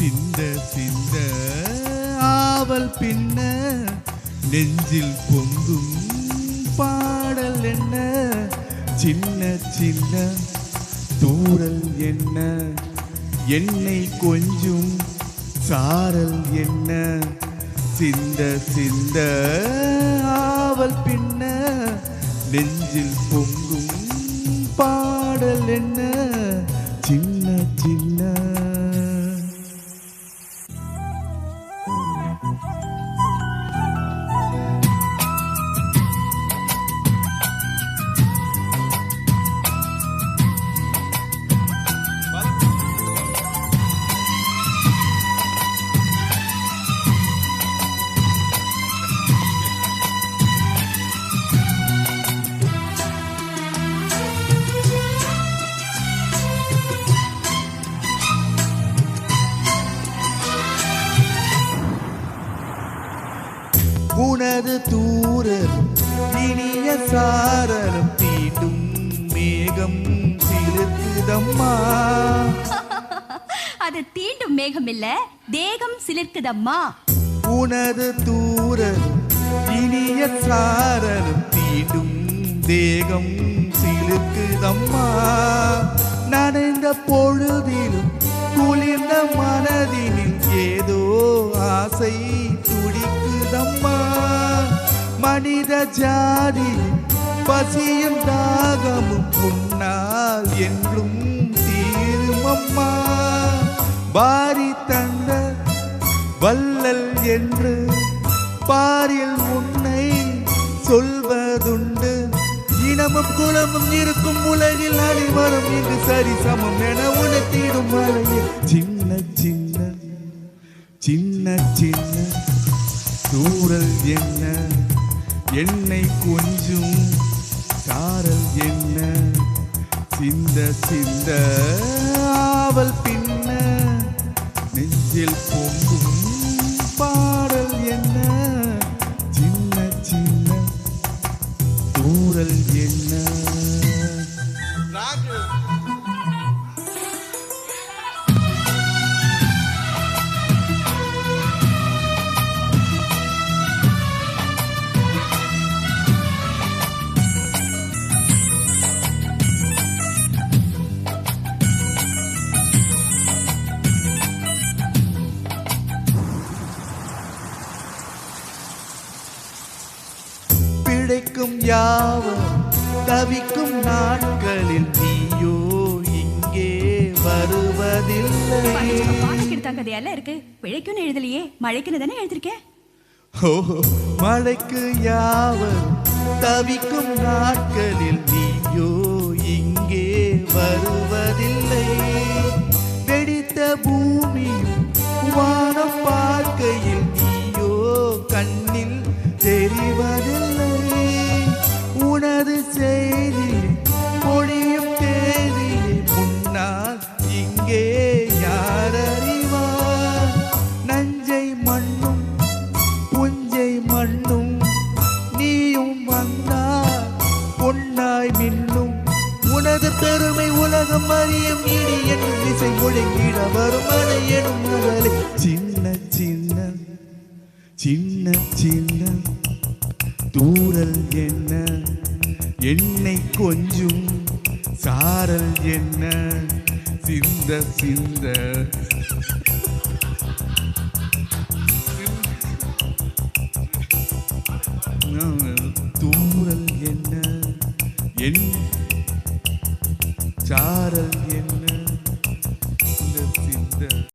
சிந்த சிந்த ஆவல் பின்ன நெஞ்சில் பொங்கும் பாடல் என்ன சின்ன சின்ன தூரல் என்ன என்னை கொஞ்சம் சாரல் என்ன சிந்த சிந்த ஆவல் பின்ன நெஞ்சில் பொங்கும் பாடல் என்ன சின்ன சின்ன உனது தூரல் இனிய சாரலும் தீண்டும் மேகம் சிலிர்க்குதம்மா. அது தீண்டும் மேகம் இல்ல, தேகம் சிலிர்க்குதம்மா. உனது தூரல் இனிய சாரலும் தீண்டும் தேகம் சிலிர்க்குதம்மா. நனைந்த பொழுதிலும் குளிர்ந்த மனதினில் ஏதோ ஆசை துடிக்குதம்மா. மனித ஜாதி பசியும் தாகமும் உன்னால் என்றும் தீருமம்மா. பாரி தந்த வள்ளல் என்று பாரில் உன்னை சொல்வதுண்டு. இனமும் குலமும் இருக்கும் உலகில் அனைவரும் இங்கு சரி சமம் என உணர்த்திடும் மலையில் சின்ன சின்ன சின்ன சின்ன தூரல் என்ன என்னை கொஞ்சம் சாரல் என்ன சிந்த சிந்த ஆவல் பின்ன நெஞ்சில் பொங்கும் பாடல் என்ன சின்ன சின்ன தூரல் என்ன. பிழைக்கும் யாவர் தவிக்கும் நாட்களில் நீயோ இங்கே வருவதில்லை. கதையெல்லாம் இருக்கு, பிழைக்குன்னு எழுதலையே, மழைக்குன்னு தானே எழுதிருக்கேன். ஓஹோ, மழைக்கு யாவர் தவிக்கும் நாட்களில் நீயோ இங்கே வருவதில்லை. வெடித்த பூமியும் வானம் பார்க்கையில் நீயோ கண்ணில் தெரிவதில்லை. உனது செய்தி பொழியும் தேதியை முன்னால் இங்கே யார் அறிவார். நஞ்சை மண்ணும் புஞ்சை மண்ணும் நீயும் வந்தார் பொன்னாய் மின்னும். உனது பெருமை உலகம் அறியும் இனி என்னும் இசை ஒழுங்கிட வரும் மழை எனும் மகளே. சின்ன சின்ன சின்ன சின்ன தூரல் என்ன என்னை கொஞ்சம் சாரல் என்ன சிந்த சிந்த தூரல் என்ன என் சாரல் என்ன சிந்த சிந்த